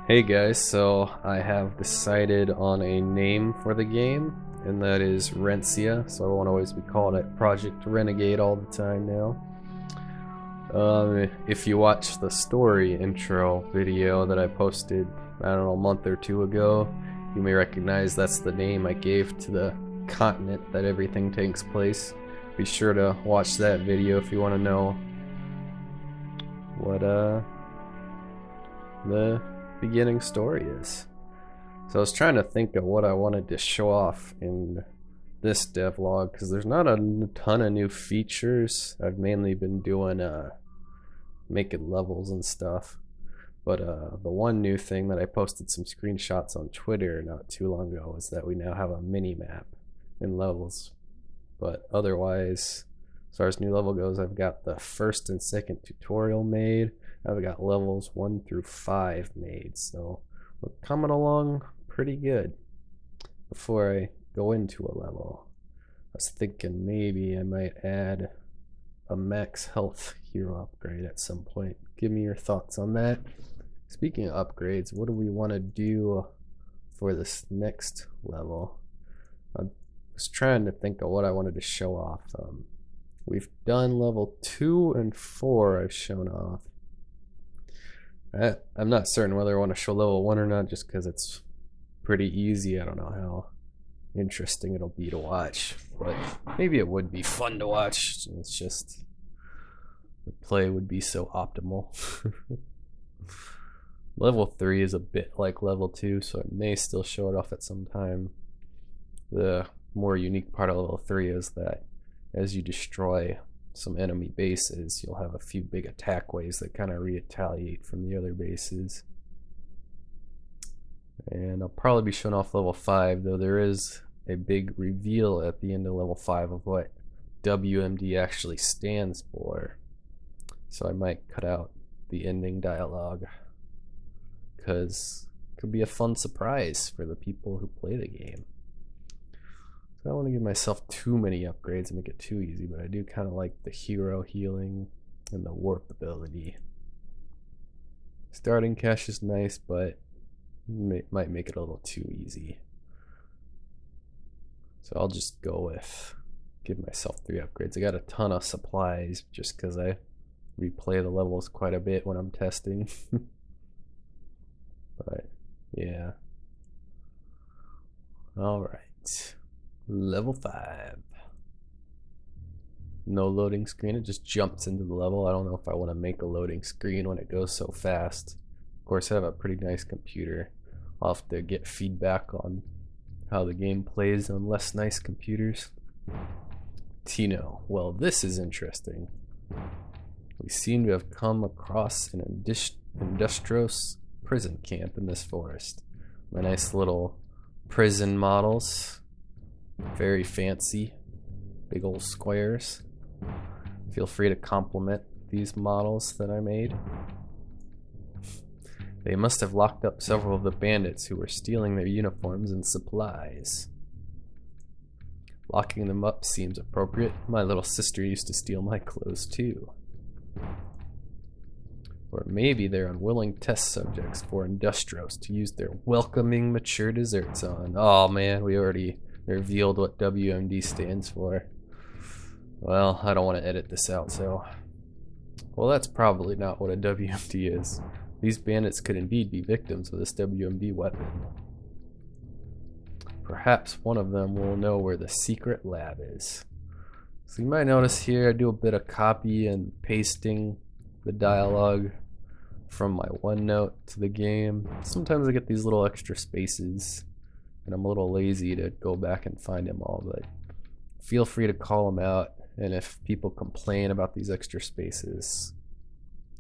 Hey guys, so I have decided on a name for the game, and that is Rencia, so I won't always be calling it Project Renegade all the time now. If you watch the story intro video that I posted, I don't know, a month or two ago, you may recognize that's the name I gave to the continent that everything takes place. Be sure to watch that video if you want to know what the beginning story is. So I was trying to think of what I wanted to show off in this devlog because there's not a ton of new features. I've mainly been doing making levels and stuff, but the one new thing that I posted some screenshots on Twitter not too long ago is that we now have a mini map in levels. But otherwise, as far as new level goes, I've got the first and second tutorial made. I've got levels 1 through 5 made, so we're coming along pretty good. Before I go into a level, I was thinking maybe I might add a max health hero upgrade at some point. Give me your thoughts on that. Speaking of upgrades, what do we want to do for this next level? I was trying to think of what I wanted to show off. We've done level 2 and 4 I've shown off. I'm not certain whether I want to show level 1 or not, just because it's pretty easy. I don't know how interesting it'll be to watch, but maybe it would be fun to watch. It's just the play would be so optimal. Level 3 is a bit like level 2, so I may still show it off at some time. The more unique part of level 3 is that as you destroy some enemy bases, you'll have a few big attack waves that kind of retaliate from the other bases. And I'll probably be showing off level 5, though there is a big reveal at the end of level 5 of what WMD actually stands for. So I might cut out the ending dialogue, because it could be a fun surprise for the people who play the game. I don't want to give myself too many upgrades and make it too easy, but I do kind of like the hero healing and the warp ability. Starting cash is nice, but might make it a little too easy. So I'll just go with give myself 3 upgrades. I got a ton of supplies just because I replay the levels quite a bit when I'm testing. But yeah. Alright. Level 5. No loading screen, it just jumps into the level. I don't know if I want to make a loading screen when it goes so fast. Of course, I have a pretty nice computer. I'll have to get feedback on how the game plays on less nice computers. Tino, well, this is interesting. We seem to have come across an industrious prison camp in this forest. My nice little prison models. Very fancy, big old squares. Feel free to compliment these models that I made. They must have locked up several of the bandits who were stealing their uniforms and supplies. Locking them up seems appropriate. My little sister used to steal my clothes too. Or maybe they're unwilling test subjects for Industrios to use their welcoming mature desserts on. Oh man, we already revealed what WMD stands for. Well, I don't want to edit this out, so... Well, that's probably not what a WMD is. These bandits could indeed be victims of this WMD weapon. Perhaps one of them will know where the secret lab is. So you might notice here I do a bit of copy and pasting the dialogue from my OneNote to the game. Sometimes I get these little extra spaces, and I'm a little lazy to go back and find them all, but feel free to call them out. And if people complain about these extra spaces,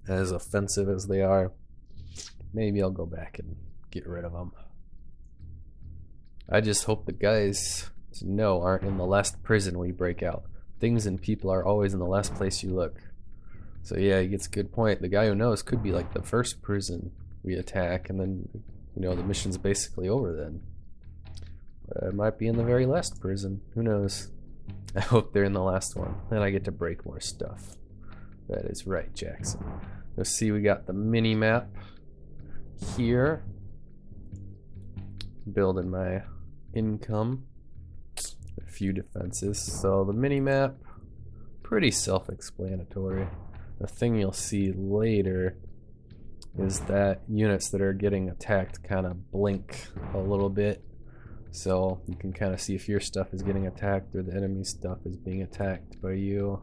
as offensive as they are, maybe I'll go back and get rid of them. I just hope the guys to know aren't in the last prison we break out. Things and people are always in the last place you look. So yeah, he gets a good point. The guy who knows could be like the first prison we attack, and then, you know, the mission's basically over then. It might be in the very last prison. Who knows? I hope they're in the last one. Then I get to break more stuff. That is right, Jackson. Let's see, we got the mini map here. building my income. A few defenses. So the mini-map, pretty self-explanatory. The thing you'll see later is that units that are getting attacked kind of blink a little bit. So you can kind of see if your stuff is getting attacked or the enemy stuff is being attacked by you.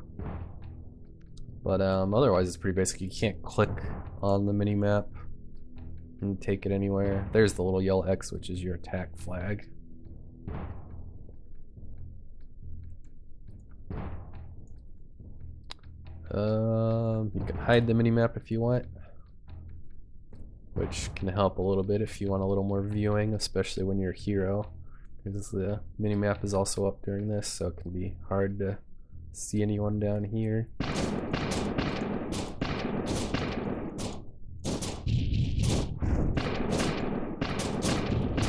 But otherwise it's pretty basic. You can't click on the mini-map and take it anywhere. There's the little yellow X, which is your attack flag. You can hide the mini-map if you want, which can help a little bit if you want a little more viewing, especially when you're a hero, because the mini-map is also up during this, so it can be hard to see anyone down here.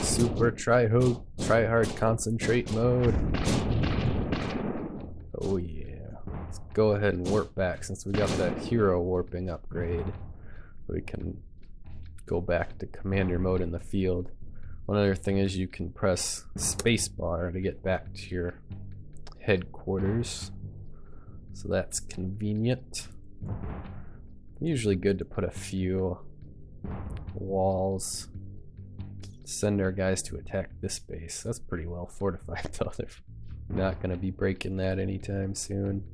Super try hard concentrate mode. Oh yeah. Let's go ahead and warp back since we got that hero warping upgrade. We can go back to commander mode in the field. One other thing is you can press spacebar to get back to your headquarters. So that's convenient. Usually good to put a few walls. Send our guys to attack this base. That's pretty well fortified though. They're not going to be breaking that anytime soon.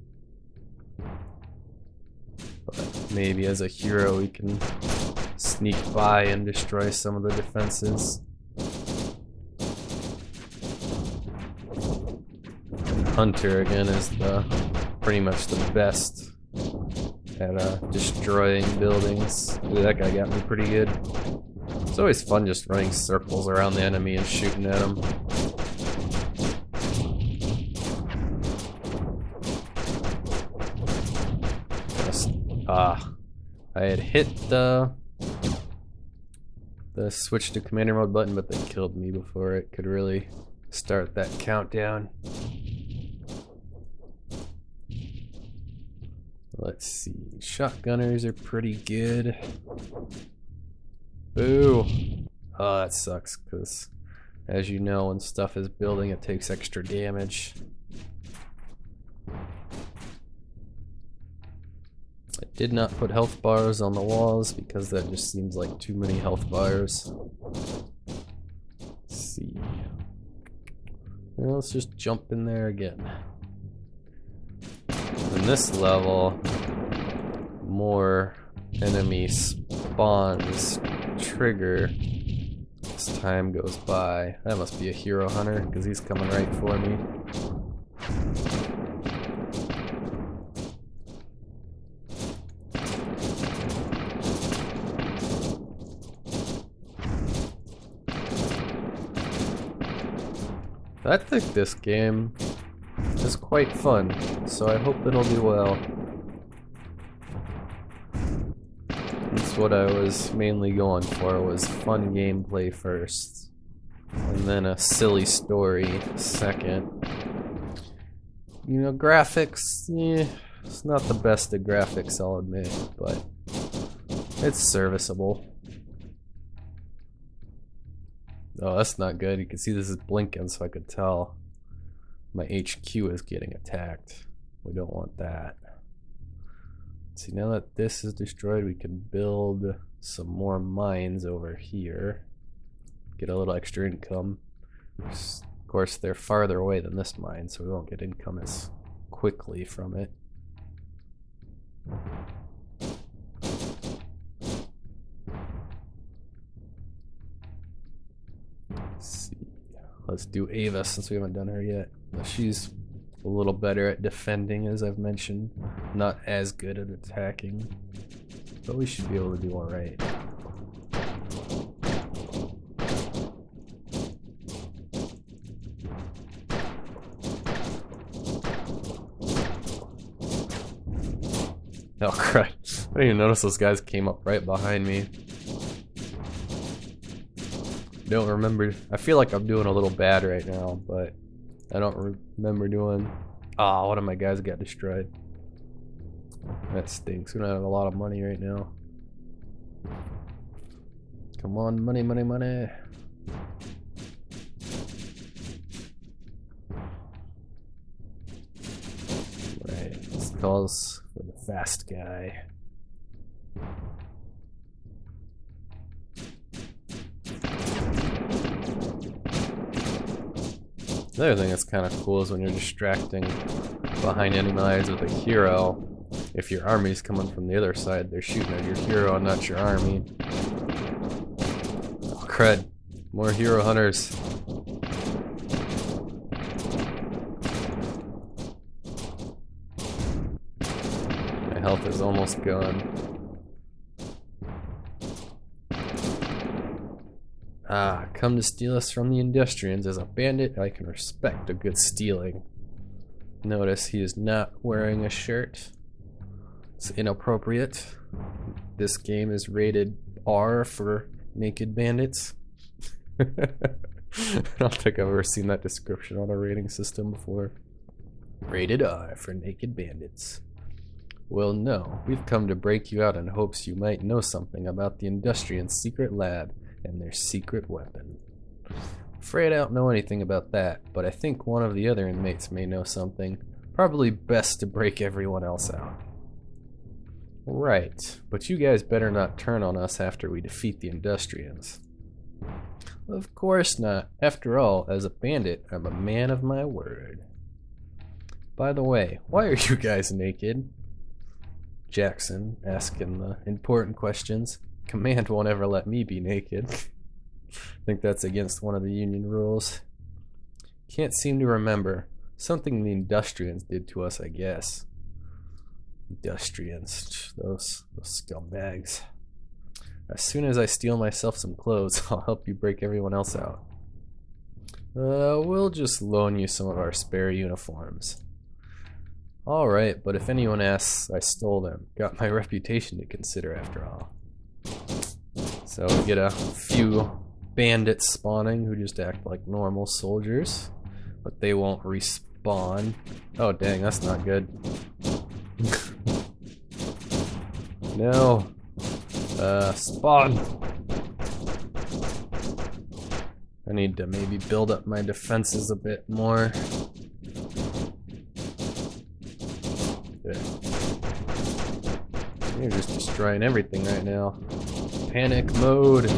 But maybe as a hero we can sneak by and destroy some of the defenses. And Hunter again is pretty much the best at destroying buildings. Ooh, that guy got me pretty good. It's always fun just running circles around the enemy and shooting at them. I had hit the switch to commander mode button, but they killed me before it could really start that countdown. Let's see. Shotgunners are pretty good. Boo! Oh, that sucks, because as you know, when stuff is building, it takes extra damage. I did not put health bars on the walls because that just seems like too many health bars. Let's see. Well, let's just jump in there again. In this level, more enemy spawns trigger as time goes by. That must be a hero hunter because he's coming right for me. I think this game is quite fun, so I hope it'll do well. That's what I was mainly going for, was fun gameplay first, and then a silly story second. You know, graphics, it's not the best of graphics, I'll admit, but it's serviceable. Oh, that's not good. You can see this is blinking, so I could tell my HQ is getting attacked. We don't want that. See, now that this is destroyed, we can build some more mines over here. Get a little extra income. Of course, they're farther away than this mine, so we won't get income as quickly from it. Let's see. Let's do Ava since we haven't done her yet. She's a little better at defending, as I've mentioned. Not as good at attacking, but we should be able to do alright. Oh crap. I didn't even notice those guys came up right behind me. Don't remember. I feel like I'm doing a little bad right now, but I don't remember doing. Ah, one of my guys got destroyed. That stinks. We don't have a lot of money right now. Come on, money, money, money. calls for the fast guy. The other thing that's kind of cool is when you're distracting behind enemy lines with a hero, if your army's coming from the other side, they're shooting at your hero and not your army. Oh, crud. More hero hunters. My health is almost gone. Ah, come to steal us from the Industrians. As a bandit, I can respect a good stealing. Notice he is not wearing a shirt. It's inappropriate. This game is rated R for naked bandits. I don't think I've ever seen that description on a rating system before. Rated R for naked bandits. Well, no. We've come to break you out in hopes you might know something about the Industrians' secret lab and their secret weapon. Afraid I don't know anything about that, but I think one of the other inmates may know something. Probably best to break everyone else out. Right, but you guys better not turn on us after we defeat the Industrians. Of course not. After all, as a bandit, I'm a man of my word. By the way, why are you guys naked? Jackson, asking the important questions. Command won't ever let me be naked. I think that's against one of the Union rules. Can't seem to remember. Something the Industrians did to us, I guess. Industrians, those scumbags. As soon as I steal myself some clothes, I'll help you break everyone else out. We'll just loan you some of our spare uniforms. Alright, but if anyone asks, I stole them. Got my reputation to consider after all. So we get a few bandits spawning who just act like normal soldiers, but they won't respawn. Oh dang, that's not good. No. Spawn. I need to maybe build up my defenses a bit more. Good. You're just destroying everything right now. Panic mode.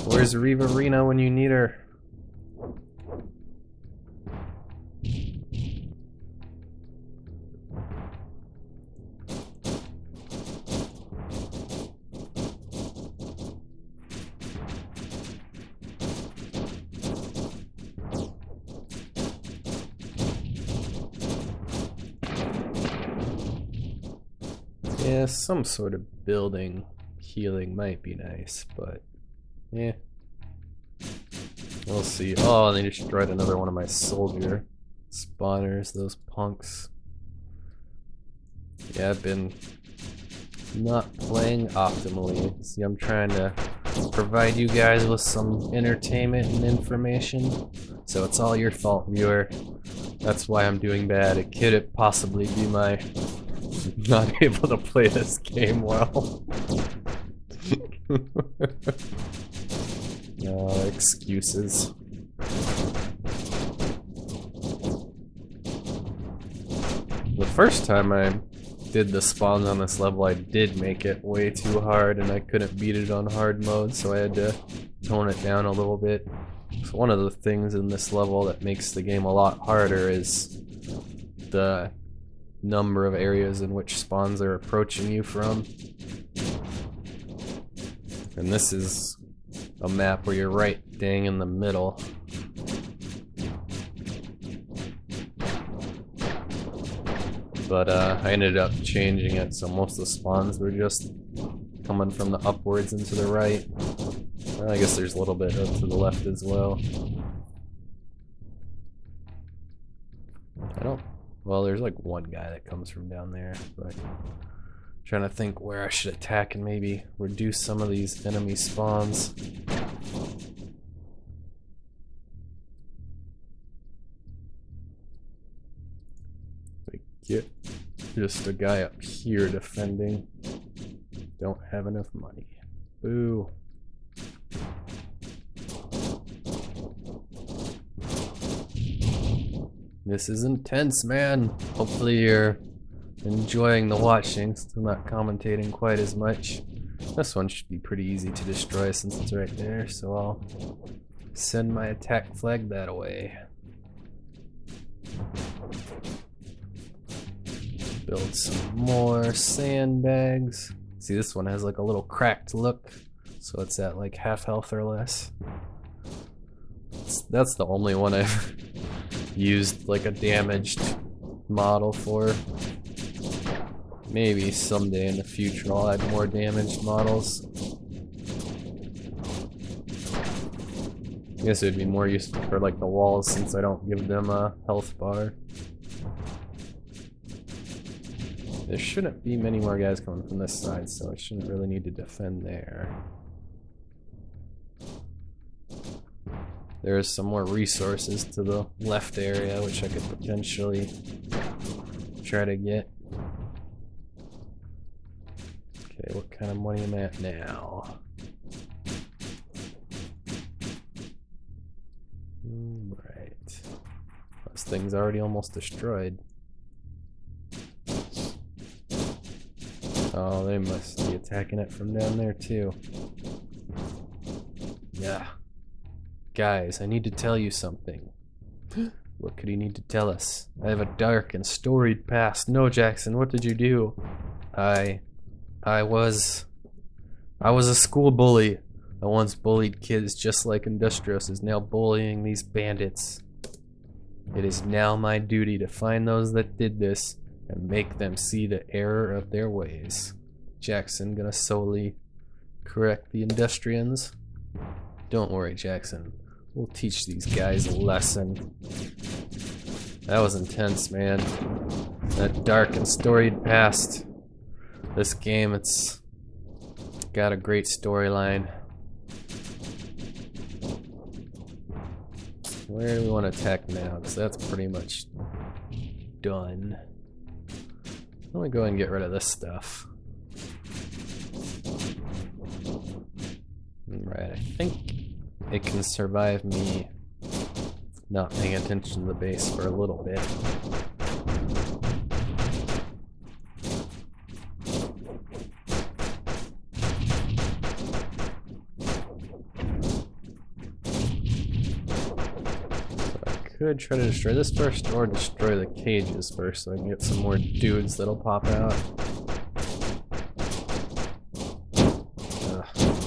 Where's Riverina when you need her? Yeah, some sort of building healing might be nice, but yeah. We'll see. Oh, they destroyed another one of my soldier spawners, those punks. Yeah, I've been not playing optimally. See, I'm trying to provide you guys with some entertainment and information. So it's all your fault, viewer. That's why I'm doing bad. It could possibly be my not able to play this game well. No excuses. The first time I did the spawns on this level, I did make it way too hard and I couldn't beat it on hard mode, so I had to tone it down a little bit. So one of the things in this level that makes the game a lot harder is the number of areas in which spawns are approaching you from. And this is a map where you're right dang in the middle. But I ended up changing it so most of the spawns were just coming from the upwards and to the right. Well, I guess there's a little bit up to the left as well. Well, there's like one guy that comes from down there, but I'm trying to think where I should attack and maybe reduce some of these enemy spawns. We get just a guy up here defending. Don't have enough money. Boo. This is intense, man. Hopefully you're enjoying the watching, so I'm not commentating quite as much. This one should be pretty easy to destroy since it's right there, so I'll send my attack flag that way. Build some more sandbags. See, this one has like a little cracked look, so it's at like half health or less. That's the only one I've used like a damaged model for. Maybe someday in the future I'll add more damaged models. I guess it would be more useful for like the walls since I don't give them a health bar. There shouldn't be many more guys coming from this side, so I shouldn't really need to defend there. There's some more resources to the left area, which I could potentially try to get. Okay, what kind of money am I at now? Right. This thing's already almost destroyed. Oh, they must be attacking it from down there too. Yeah. Guys, I need to tell you something. What could he need to tell us? I have a dark and storied past. No, Jackson, what did you do? I was a school bully. I once bullied kids just like Industrios is now bullying these bandits. It is now my duty to find those that did this and make them see the error of their ways. Jackson gonna solely correct the Industrians? Don't worry, Jackson. We'll teach these guys a lesson. That was intense, man. That dark and storied past. This game, it's got a great storyline. Where do we want to attack now? Because that's pretty much done. Let me go ahead and get rid of this stuff. Right, I think it can survive me not paying attention to the base for a little bit. Could try to destroy this first or destroy the cages first so I can get some more dudes that'll pop out.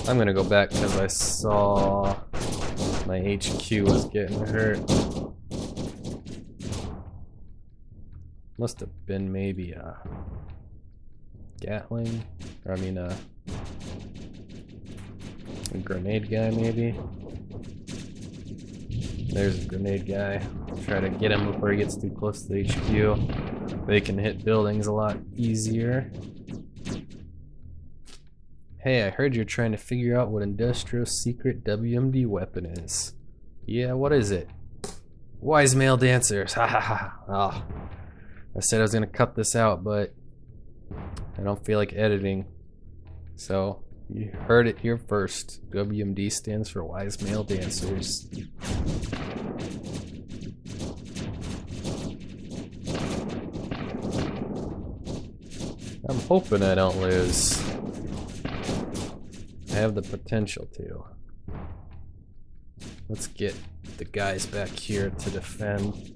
I'm gonna go back because I saw my HQ was getting hurt. Must have been maybe a Gatling, or I mean a grenade guy maybe. There's a grenade guy. Try to get him before he gets too close to the HQ. They can hit buildings a lot easier. Hey, I heard you're trying to figure out what Industrio's secret WMD weapon is. Yeah, what is it? Wise male dancers. Ha ha ha. Oh. I said I was gonna cut this out, but I don't feel like editing. So, you heard it here first. WMD stands for Wise Male Dancers. I'm hoping I don't lose. I have the potential to. Let's get the guys back here to defend.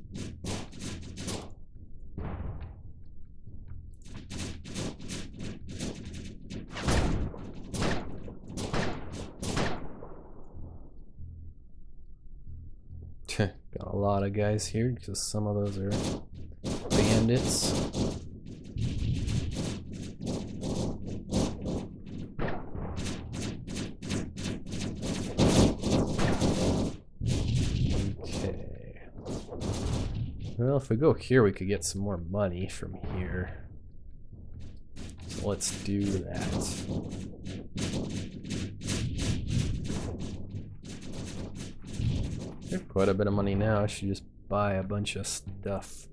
Got a lot of guys here because some of those are bandits. Okay. Well, if we go here, we could get some more money from here. So let's do that. I have quite a bit of money now. I should just buy a bunch of stuff.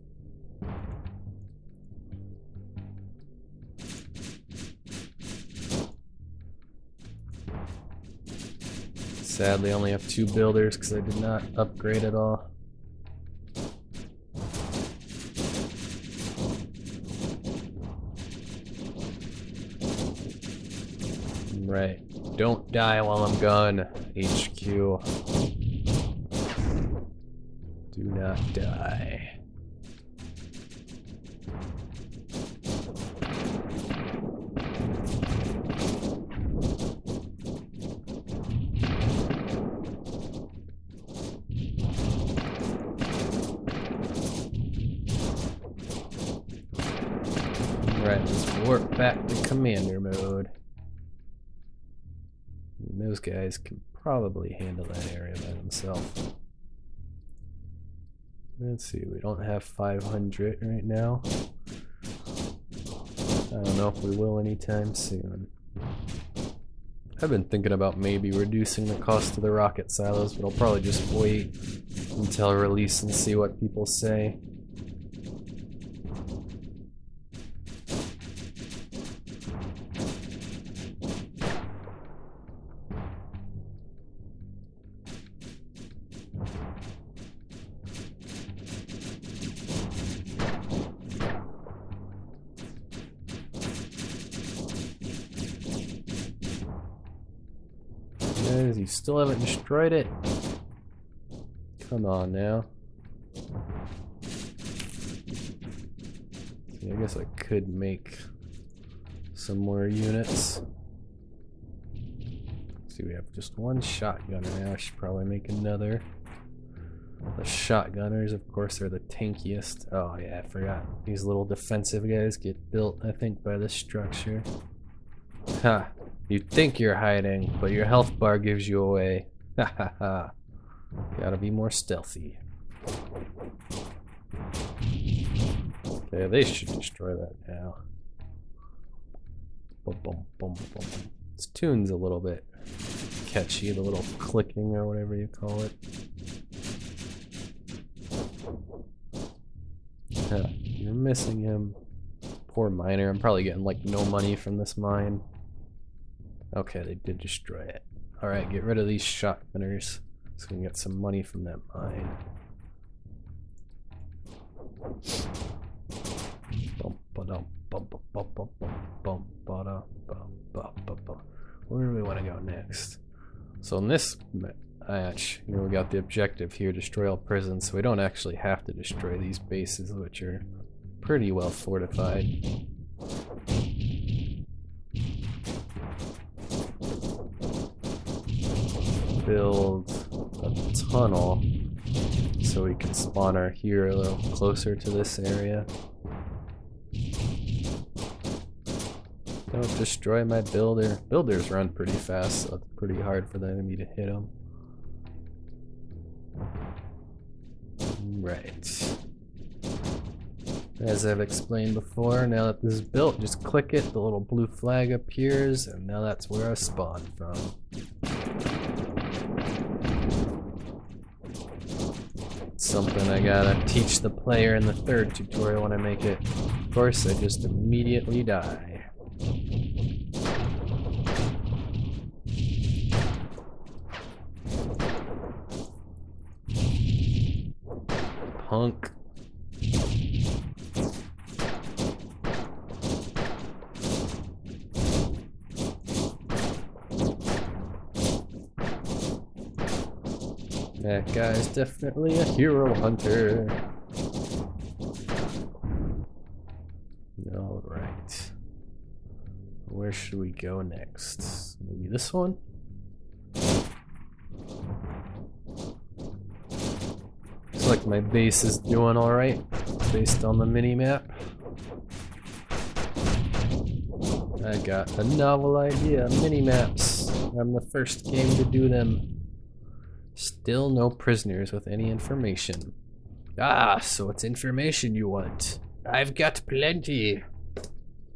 Sadly, I only have 2 builders because I did not upgrade at all. Right. Don't die while I'm gone, HQ. Do not die. Right, let's warp back to commander mode. And those guys can probably handle that area by themselves. Let's see, we don't have 500 right now. I don't know if we will anytime soon. I've been thinking about maybe reducing the cost of the rocket silos, but I'll probably just wait until release and see what people say. You still haven't destroyed it? Come on now. See, I guess I could make some more units. See, we have just one shotgunner now. I should probably make another. The shotgunners, of course, are the tankiest. Oh yeah, I forgot. These little defensive guys get built, I think, by this structure. Ha! You think you're hiding, but your health bar gives you away. Ha ha ha. Gotta be more stealthy. Okay, they should destroy that now. Boom, boom, boom, boom. This tune's a little bit catchy, the little clicking or whatever you call it. You're missing him. Poor miner. I'm probably getting like no money from this mine. Okay, they did destroy it. Alright, get rid of these shotgunners so we can get some money from that mine. Where do we want to go next? So in this match, you know, we got the objective here, destroy all prisons, so we don't actually have to destroy these bases, which are pretty well fortified. Build a tunnel so we can spawn our hero a little closer to this area. Don't destroy my builder. Builders run pretty fast, so it's pretty hard for the enemy to hit them. Right. As I've explained before, now that this is built, just click it, the little blue flag appears, and now that's where I spawn from. Something I gotta teach the player in the third tutorial when I make it. Of course, I just immediately die. Punk. That guy's definitely a hero hunter. Alright. Where should we go next? Maybe this one? Looks like my base is doing alright, based on the mini-map. I got a novel idea, mini-maps. I'm the first game to do them. Still no prisoners with any information. Ah, so it's information you want. I've got plenty.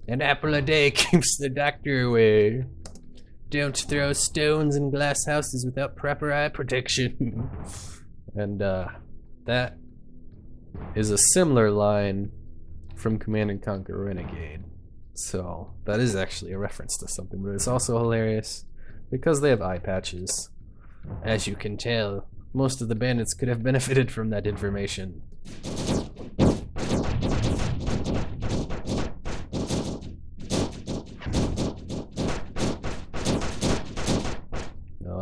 An apple a day keeps the doctor away. Don't throw stones in glass houses without proper eye protection. And that is a similar line from Command & Conquer Renegade. So that is actually a reference to something, but it's also hilarious because they have eye patches. As you can tell, most of the bandits could have benefited from that information.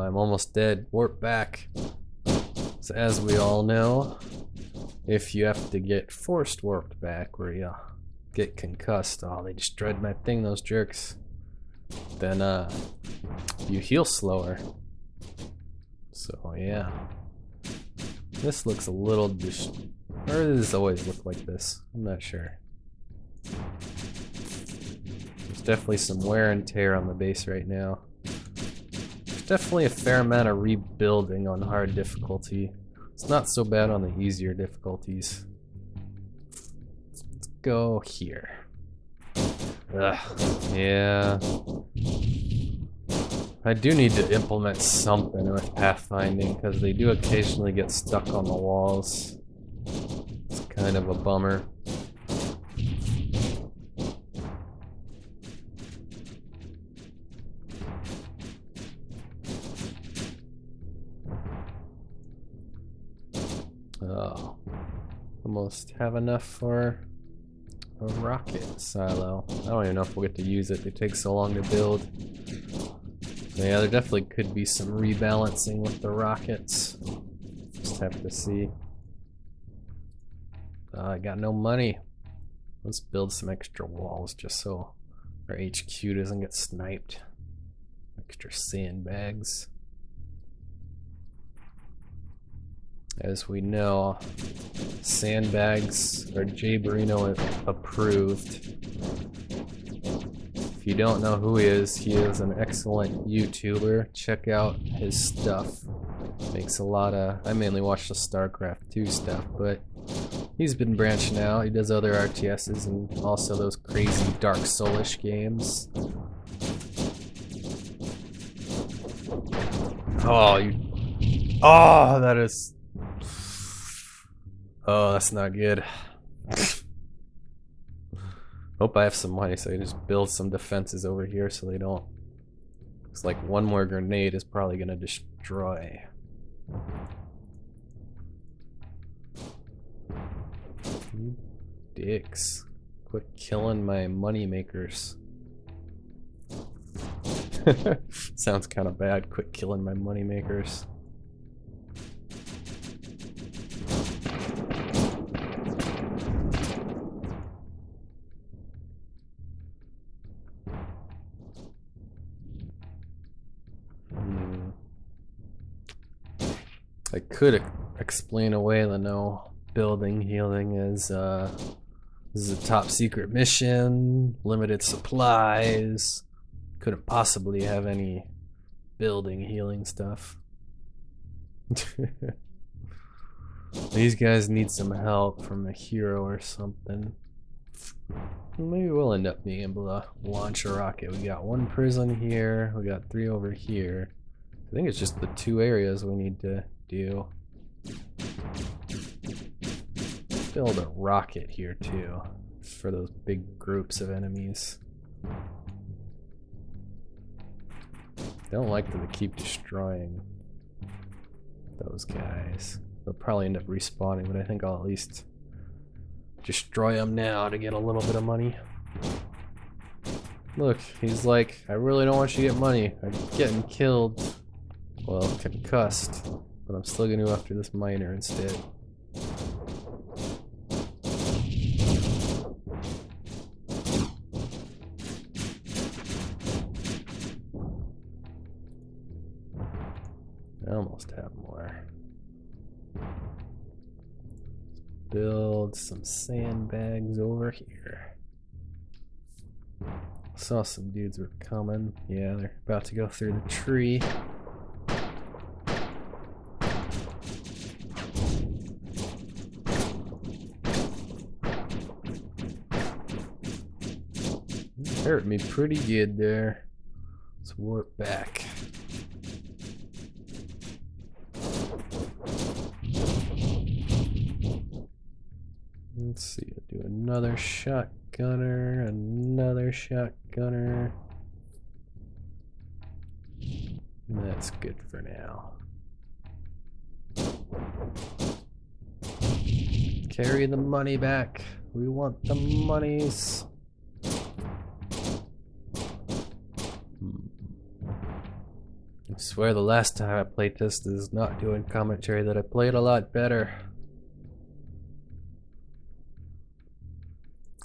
I'm almost dead. Warp back. So as we all know, if you have to get forced warped back where you get concussed, oh, they destroyed my thing, those jerks, then you heal slower. So yeah. This looks a little or does this always look like this? I'm not sure. There's definitely some wear and tear on the base right now. There's definitely a fair amount of rebuilding on hard difficulty. It's not so bad on the easier difficulties. Let's go here. Ugh, yeah. I do need to implement something with pathfinding because they do occasionally get stuck on the walls. It's kind of a bummer. Oh, almost have enough for a rocket silo. I don't even know if we'll get to use it. They take so long to build. Yeah, there definitely could be some rebalancing with the rockets. Just have to see. I got no money. Let's build some extra walls just so our HQ doesn't get sniped. Extra sandbags. As we know, sandbags are Jay Barino approved. If you don't know who he is an excellent YouTuber. Check out his stuff. Makes a lot of... I mainly watch the StarCraft 2 stuff, but he's been branching out. He does other RTSs and also those crazy Dark Soulish games. Oh, you... Oh, that is... Oh, that's not good. Hope I have some money so I can just build some defenses over here so they don't... It's like one more grenade is probably gonna destroy. You dicks. Quit killing my money makers. Sounds kind of bad, quit killing my money makers. I could explain away the no building healing as this is a top secret mission, limited supplies, couldn't possibly have any building healing stuff. These guys need some help from a hero or something. Maybe we'll end up being able to launch a rocket. We got one prison here, we got 3 over here. I think it's just the 2 areas we need to do. Build a rocket here too, for those big groups of enemies. Don't like them to keep destroying those guys. They'll probably end up respawning, but I think I'll at least destroy them now to get a little bit of money. Look, he's like, I really don't want you to get money. I'm getting killed. Well, concussed. But I'm still gonna go after this miner instead. I almost have more. Let's build some sandbags over here. Saw some dudes were coming. Yeah, they're about to go through the tree. Hurt me pretty good there. Let's warp back. Let's see, I'll do another shotgunner, another shotgunner. That's good for now. Carry the money back. We want the monies. This swear the last time I played this is not doing commentary that I played a lot better.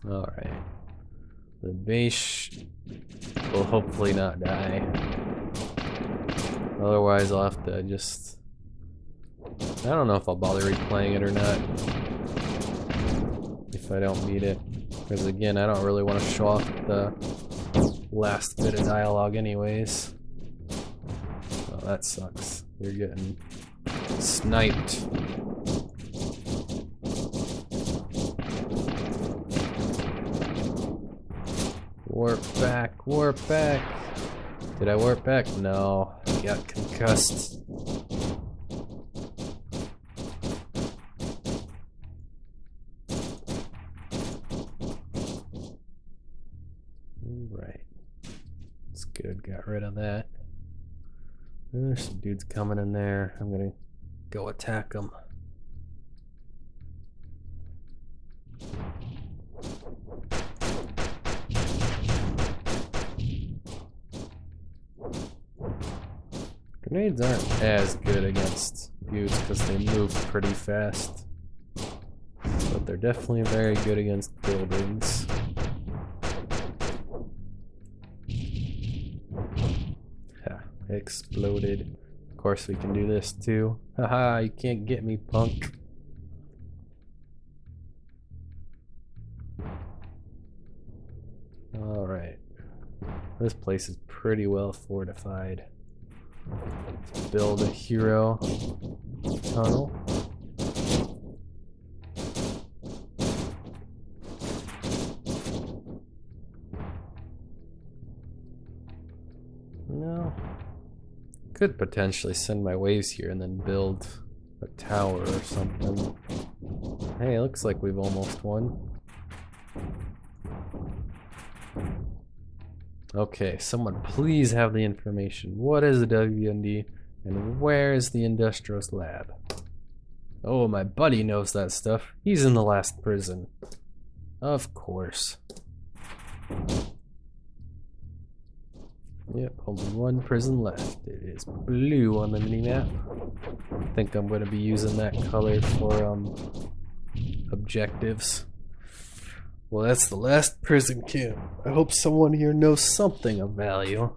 Alright. The base will hopefully not die. Otherwise I'll have to just... I don't know if I'll bother replaying it or not. If I don't beat it. Because again, I don't really want to show off the last bit of dialogue anyways. Oh, that sucks. You're getting sniped. Warp back, warp back. Did I warp back? No, I got concussed. Right. That's good, got rid of that. There's some dudes coming in there. I'm gonna go attack them. Grenades aren't as good against dudes because they move pretty fast. But they're definitely very good against buildings. Ha, exploded. Of course we can do this too. Haha, you can't get me, punk. Alright. This place is pretty well fortified. Let's build a hero tunnel. No. Could potentially send my waves here and then build a tower or something. Hey, it looks like we've almost won. Okay, someone please have the information. What is a WMD and where is the Industrious lab? Oh, my buddy knows that stuff. He's in the last prison. Of course. Yep, only one prison left. It is blue on the minimap. I think I'm going to be using that color for objectives. Well, that's the last prison camp. I hope someone here knows something of value.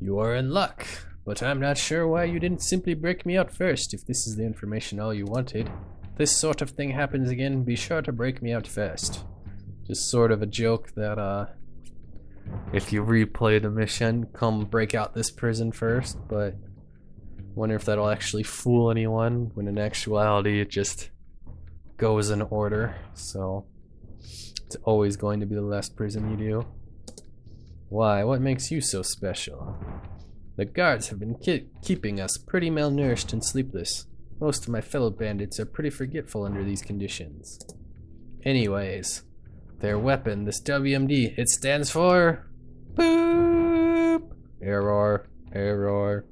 You are in luck, but I'm not sure why you didn't simply break me out first if this is the information all you wanted. If this sort of thing happens again, be sure to break me out first. Just sort of a joke that, if you replay the mission, come break out this prison first, but wonder if that'll actually fool anyone, when in actuality it just goes in order, so it's always going to be the last prison you do. Why? What makes you so special? The guards have been keeping us pretty malnourished and sleepless. Most of my fellow bandits are pretty forgetful under these conditions. Anyways, their weapon, this WMD, it stands for... Boop! Error. Error.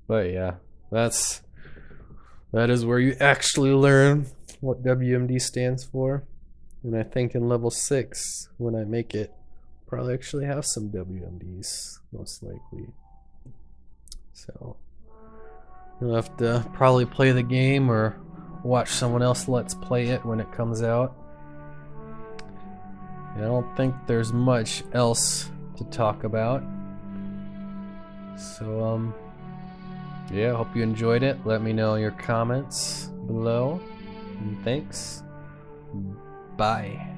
But yeah, that is where you actually learn what WMD stands for. And I think in level 6, when I make it, probably actually have some WMDs, most likely. So, you'll have to probably play the game or watch someone else let's play it when it comes out. I don't think there's much else to talk about. So, yeah, hope you enjoyed it. Let me know in your comments below. And thanks. Bye.